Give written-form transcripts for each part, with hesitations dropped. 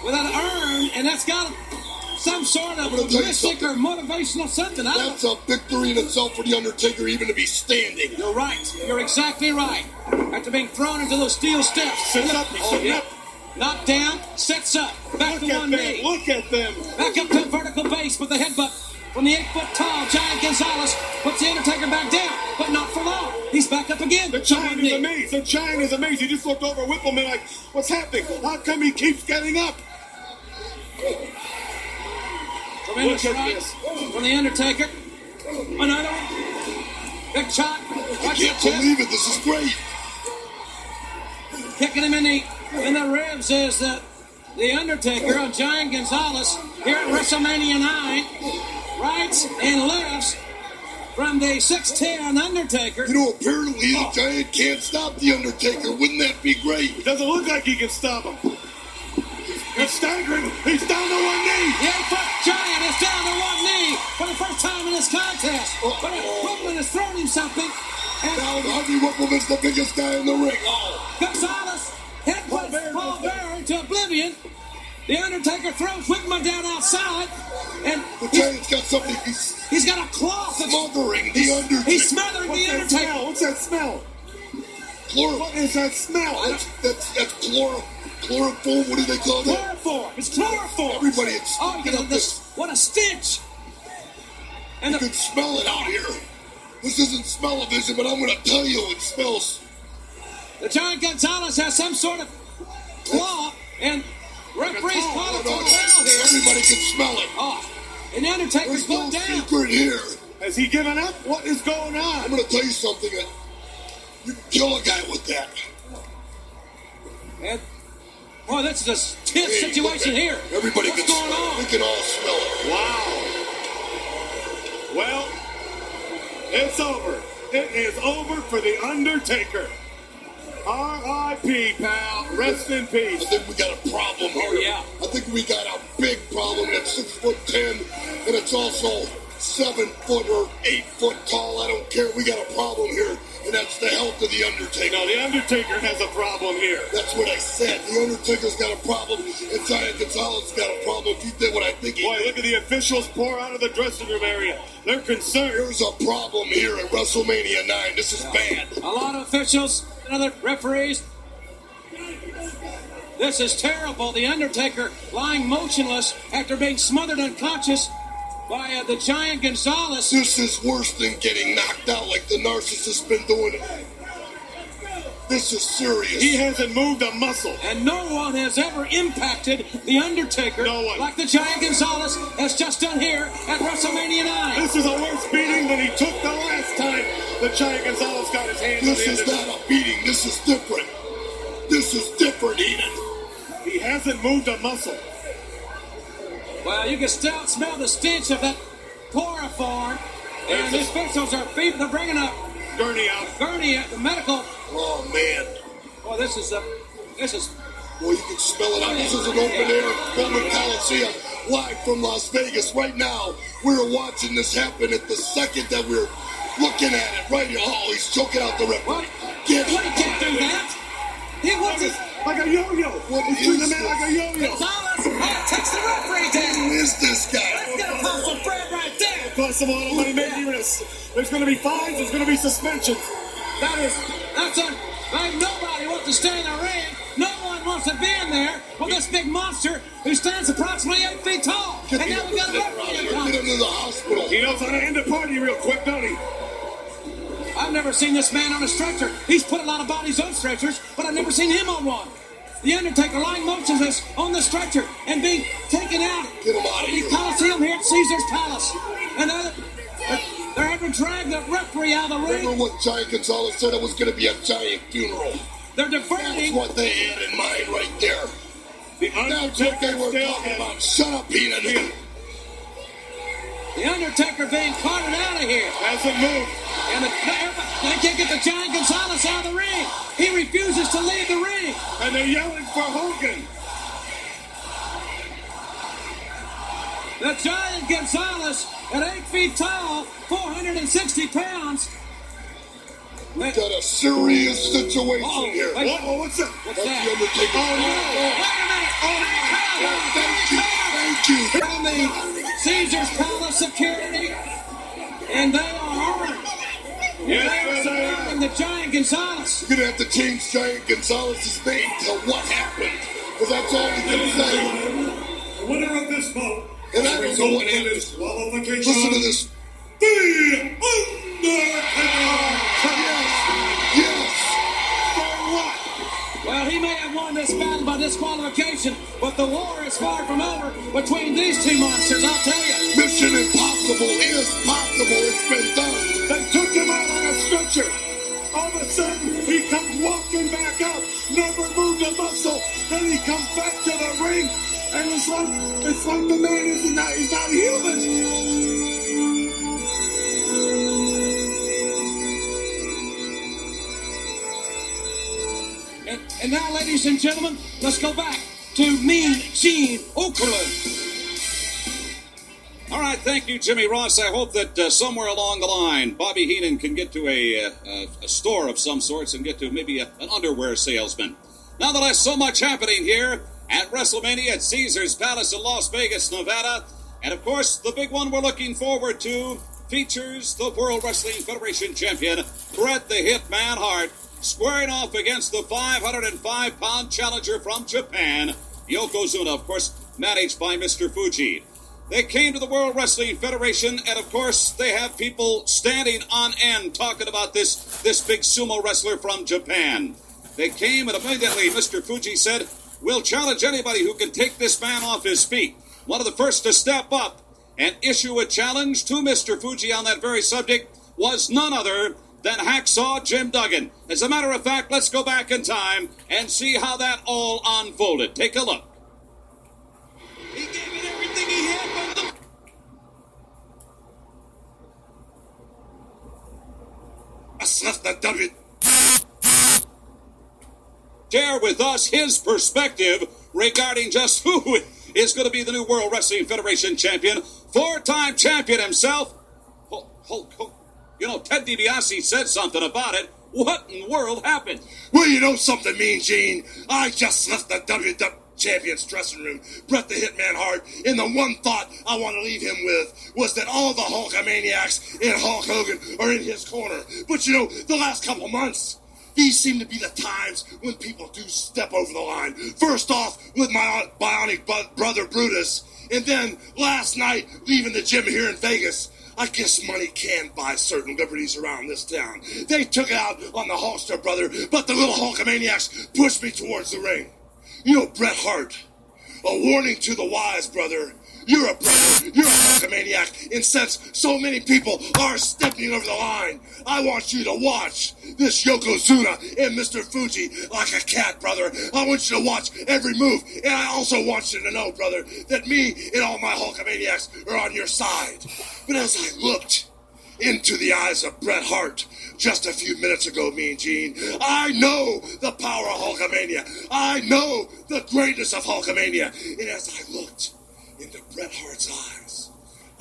with an urn, and that's got some sort of mystic or motivational something. That's a victory in itself for The Undertaker even to be standing. You're right. You're exactly right. After being thrown into those steel steps. Sits up. He's sitting up. Knocked down, sits up. Back to one knee. Look at them. Back up to a vertical base with the headbutt from the 8-foot-tall Giant Gonzalez. Puts the Undertaker back down, but not for long. He's back up again. The Giant is amazed. The Giant is amazed. He just looked over at Whippleman like, what's happening? How come he keeps getting up? Tremendous strikes from the Undertaker. Another one. Big shot. I can't believe it. This is great. Kicking him in the ribs is the Undertaker on Giant Gonzalez here at WrestleMania 9. Rights and lefts from the 6'10" Undertaker. You know, apparently the Giant can't stop the Undertaker. Wouldn't that be great? It doesn't look like he can stop him. It's staggering. He's down to one knee. The 8-foot Giant is down to one knee for the first time in this contest. But Whippleman has thrown him something. And now Harvey Whippleman's the biggest guy in the ring. Gonzalez headbutts Paul Bearer into oblivion. The Undertaker throws Whippleman down outside. And the Giant's got something. He's got a cloth that's smothering the Undertaker. He's smothering the Undertaker. What's that smell? What is that smell? That's chloroform. What do they call that? Chloroform. It's chloroform. Everybody, what a stench. And you can smell it out here. This isn't smell-o-vision, but I'm going to tell you it smells. The Giant Gonzalez has some sort of claw, and referees call it for a foul here. Everybody can smell it. Oh, and the Undertaker's going down. There's no secret here. Has he given up? What is going on? I'm going to tell you something. You can kill a guy with that. And, boy, this is a tense situation here. Everybody What's can going smell on? it. We can all smell it. Wow. Well, it's over. It is over for The Undertaker. R.I.P., pal. Rest in peace. I think we got a problem here. Oh, yeah. I think we got a big problem. It's 6'10", and it's also 7 foot or 8 foot tall. I don't care. We got a problem here, and that's the health of The Undertaker. No, The Undertaker has a problem here. That's what I said. The Undertaker's got a problem, and Giant Gonzalez got a problem. If he did what I think he did. Look at the officials pour out of the dressing room area. They're concerned. There's a problem here at WrestleMania 9. This is bad. A lot of officials and other referees. This is terrible. The Undertaker lying motionless after being smothered unconscious by the Giant Gonzalez. This is worse than getting knocked out like the narcissist's been doing it. This is serious. He hasn't moved a muscle. And no one has ever impacted The Undertaker like the Giant Gonzalez has just done here at WrestleMania 9. This is a worse beating than he took the last time the Giant Gonzalez got his hands on the This is not a beating. This is different. This is different, Eden. He hasn't moved a muscle. Well, you can still smell the stench of that chloroform. And the officials are bringing up Gurney out. Gurney at the medical. Oh, man. Boy, this is. Boy, you can smell it out. This is an open air Roman Coliseum live from Las Vegas. Right now, we're watching this happen at the second that we're looking at it. Right here. Oh, he's choking out the referee. What? He can't do that. He wasn't. Like a yo-yo. He's doing the man like a yo-yo. Gonzalez takes the referee down. Who is this guy? That's going to cost some Fred right there. Cost some a lot of money. Maybe there's going to be fines. There's going to be suspensions. That's it. Nobody wants to stay in the ring. No one wants to be in there with this big monster who stands approximately 8 feet tall. And now we've got a referee. Get him to the hospital. He knows how to end a party real quick, don't he? I've never seen this man on a stretcher. He's put a lot of bodies on stretchers, but I've never seen him on one. The Undertaker lying motionless on the stretcher and being taken out. Get him out of here. The Coliseum here at Caesar's Palace. And they're having to drag the referee out of the ring. Remember what Giant Gonzalez said? It was going to be a giant funeral. They're diverting. That's what they had in mind right there. The Undertaker That's what they were talking about. Shut up, Peanut. The Undertaker being carted out of here. Hasn't moved. And they can't get the Giant Gonzalez out of the ring. He refuses to leave the ring. And they're yelling for Hogan. The Giant Gonzalez at 8 feet tall, 460 pounds. We got a serious situation here. What's that? What's That's that? the Undertaker. Oh, no. Wait a minute. and they are orange. Yes, They are surrounding the Giant Gonzalez. You're going to have to change Giant Gonzalez's name to what happened, because that's all he can say. The winner of this bout. And I don't know what happened. Listen to this. The Undertaker. Yes. For what? Well, he may have won this battle by disqualification, but the war is far from over between these two monsters, I'll tell you. Mission Impossible is possible. It's been done. They took him out on a stretcher. All of a sudden, he comes walking back up. Never moved a muscle. Then he comes back to the ring, and it's like the man he's not human. And now, ladies and gentlemen, let's go back to Mean Gene Okerlund. All right, thank you, Jimmy Ross. I hope that somewhere along the line, Bobby Heenan can get to a store of some sorts and get to maybe an underwear salesman. Nonetheless, so much happening here at WrestleMania at Caesars Palace in Las Vegas, Nevada. And, of course, the big one we're looking forward to features the World Wrestling Federation champion, Bret the Hitman Hart, squaring off against the 505-pound challenger from Japan, Yokozuna, of course, managed by Mr. Fuji. They came to the World Wrestling Federation, and of course, they have people standing on end talking about this big sumo wrestler from Japan. They came, and immediately Mr. Fuji said, "We'll challenge anybody who can take this man off his feet." One of the first to step up and issue a challenge to Mr. Fuji on that very subject was none other than Hacksaw Jim Duggan. As a matter of fact, let's go back in time and see how that all unfolded. Take a look. He gave it everything he had, but share with us his perspective regarding just who is going to be the new World Wrestling Federation champion, four-time champion himself. You know, Ted DiBiase said something about it. What in the world happened? Well, you know something, Mean Gene? I just left the WWE Champion's dressing room, Bret the Hitman Hart, and the one thought I want to leave him with was that all the Hulkamaniacs and Hulk Hogan are in his corner. But you know, the last couple months, these seem to be the times when people do step over the line. First off, with my bionic brother Brutus, and then last night, leaving the gym here in Vegas. I guess money can buy certain liberties around this town. They took it out on the Hulkster brother, but the little Hulkamaniacs pushed me towards the ring. You know, Bret Hart, a warning to the wise, brother. You're a Hulkamaniac, and since so many people are stepping over the line, I want you to watch this Yokozuna and Mr. Fuji like a cat, brother. I want you to watch every move, and I also want you to know, brother, that me and all my Hulkamaniacs are on your side. But as I looked into the eyes of Bret Hart just a few minutes ago, Mean Gene, I know the power of Hulkamania. I know the greatness of Hulkamania. And as I looked into Bret Hart's eyes,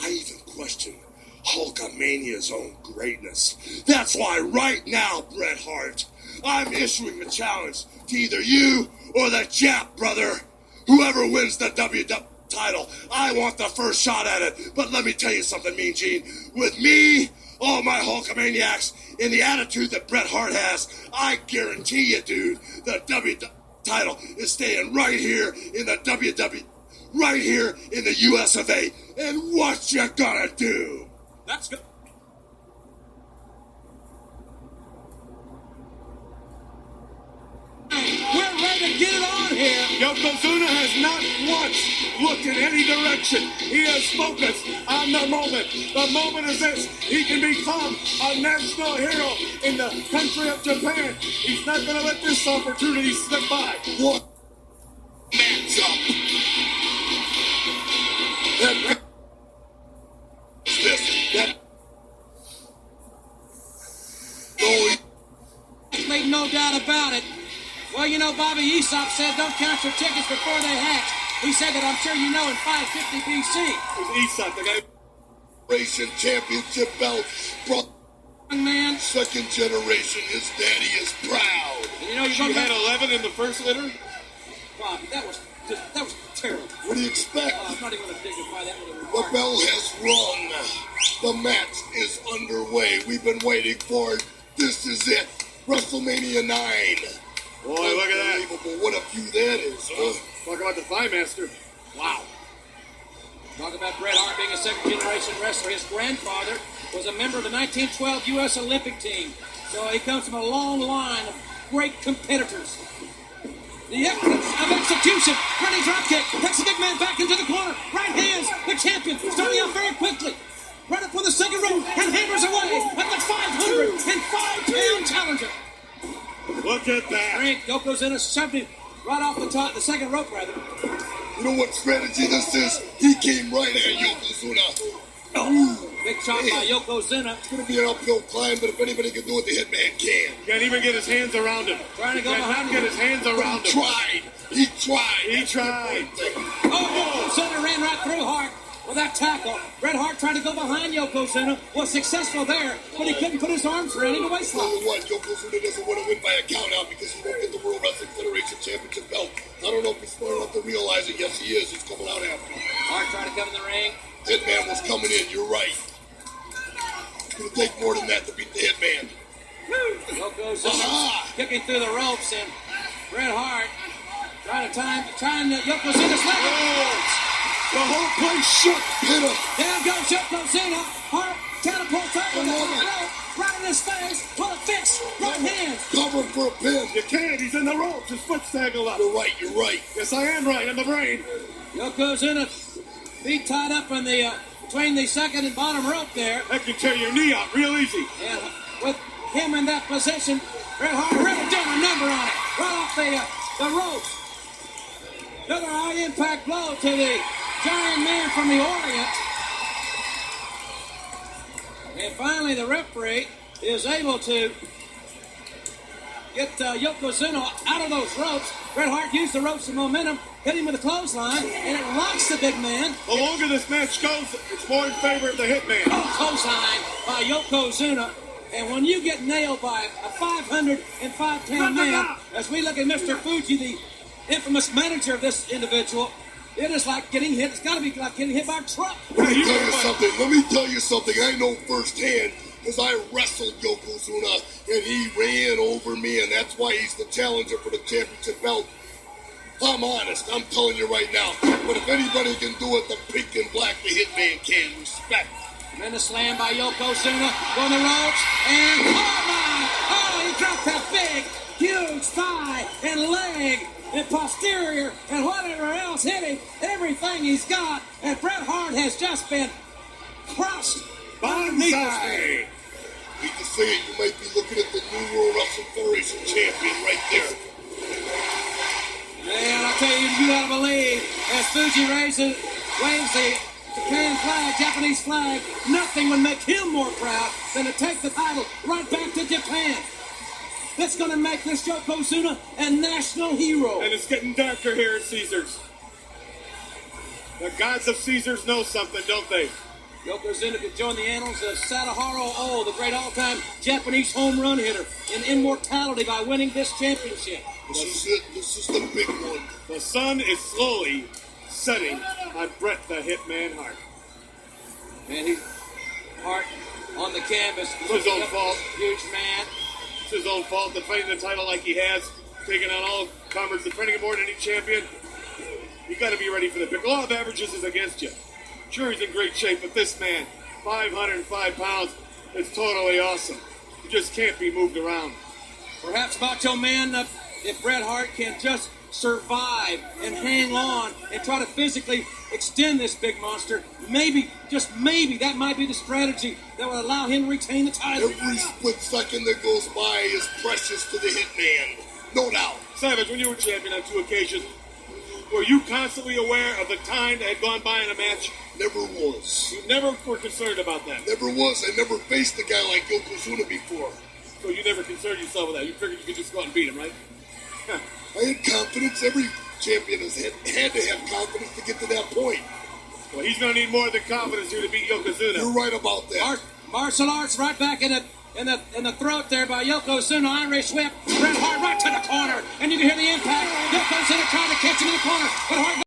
I even questioned Hulkamania's own greatness. That's why right now, Bret Hart, I'm issuing a challenge to either you or the Jap, brother. Whoever wins the WWE title, I want the first shot at it. But let me tell you something, Mean Gene. With me, all my Hulkamaniacs, and the attitude that Bret Hart has, I guarantee you, dude, the WWE title is staying right here in the WWE, right here in the US of A. And what you gonna do? That's good. We're ready to get it on here. Yokozuna has not once looked in any direction. He is focused on the moment. The moment is this. He can become a national hero in the country of Japan. He's not going to let this opportunity slip by. What matchup? Made no doubt about it. Well, you know, Bobby Easop said don't count your tickets before they hatch. He said that, I'm sure you know, in 550 BC. Easop, the guy. Generation championship belt brought Man, second generation. His daddy is proud. you know, She had 11 in the first litter. Bob, that was terrible. What do you expect? I'm not even going to dignify that one. The bell has rung. The match is been waiting for. This is it. WrestleMania 9. Boy, look at that. Unbelievable. What a feud that is, huh? Talk about the Thigh Master. Wow. Talk about Bret Hart being a second-generation wrestler. His grandfather was a member of the 1912 U.S. Olympic team. So he comes from a long line of great competitors. The evidence of execution. Running dropkick. Takes the big man back into the corner. Right hands. The champion starting out very quickly. Right up on the second rope and hammers away at the 505-pound challenger. Look at that. Frank Yokozuna shoved him right off the top, the second rope rather. You know what strategy this is? He came right at Yokozuna. Oh, big shot by Yokozuna. It's going to be an uphill climb, but if anybody can do it, the Hitman can. Can't even get his hands around him. Trying to go behind Get him. his hands around him. He tried. He tried. Oh, Yokozuna ran right through Hart with that tackle. Bret Hart tried to go behind Yokozuna. Was successful there, but he couldn't put his arms around him to Tell waistline. you what, Yokozuna doesn't want to win by a count out because he won't get the World Wrestling Federation Championship belt. I don't know if he's smart enough to realize it. Yes, he is. He's coming out after him. Hart tried to come in the ring. Hitman was coming in. You're right. It's going to take more than that to beat the Hitman. Yokozuna kicking through the ropes, and Bret Hart trying Yokozuna's leg. The whole place shook. Hit him. Down goes Yokozuna. Hart catapults up with the top rope, right in his face. Pull a fix. Right hands. Cover for a pin. You can't. He's in the ropes. His foot's tangled up. You're right. You're right. Yes, I am right. I'm the brain. Yokozuna feet tied up in the between the second and bottom rope there. That can tear your knee out real easy. And with him in that position, Bret Hart really doing a number on it. Right off the ropes. Another high-impact blow to the Giant Man from the Orient. And finally, the referee is able to get Yokozuna out of those ropes. Bret Hart used the ropes for momentum, hit him with a clothesline, and it locks the big man. The longer this match goes, it's more in favor of the Hitman. Clothesline by Yokozuna. And when you get nailed by a 505-pound man, as we look at Mr. Fuji, the infamous manager of this individual, it is like getting hit. It's got to be like getting hit by a truck. Let me tell you something. I know firsthand because I wrestled Yokozuna and he ran over me, and that's why he's the challenger for the championship belt. I'm honest. I'm telling you right now. But if anybody can do it, the pink and black, the Hitman can. Respect. Then the slam by Yokozuna on the ropes, and oh my! Oh, he dropped that big, huge thigh and leg and posterior and whatever else hit him. Everything he's got, and Bret Hart has just been crushed underneath his feet. Need to say it, you might be looking at the new World Wrestling Federation champion right there. Man, I tell you, you gotta believe, as Fuji waves the Japan flag, Japanese flag, nothing would make him more proud than to take the title right back to Japan. That's going to make this Yokozuna a national hero. And it's getting darker here at Caesars. The gods of Caesars know something, don't they? Yokozuna could join the annals of Sadaharu Oh, the great all-time Japanese home run hitter, in immortality by winning this championship. This is it. This is the big one. The sun is slowly setting on Bret the Hitman Hart. And he's Hart on the canvas. It's his own fault. Huge man. It's his own fault defending the title like he has, taking on all comers, defending him more than any champion. You got to be ready for the pick. Law of averages is against you. Sure, he's in great shape, but this man, 505 pounds, it's totally awesome. You just can't be moved around. Perhaps Macho Man, if Bret Hart can just survive and hang on and try to physically extend this big monster, maybe, just maybe, that might be the strategy that would allow him to retain the title. Every split second that goes by is precious to the Hitman. No doubt. Savage, when you were champion on 2 occasions, were you constantly aware of the time that had gone by in a match? Never was. You never were concerned about that. Never was. I never faced a guy like Yokozuna before. So you never concerned yourself with that. You figured you could just go out and beat him, right? I had confidence. Every champion has had to have confidence to get to that point. Well, he's going to need more than confidence here to beat Yokozuna. You're right about that. Martial arts right back in the throat there by Yokozuna. Irish whip. Bret Hart right to the corner. And you can hear the impact. Yokozuna trying to catch him in the corner. But Hart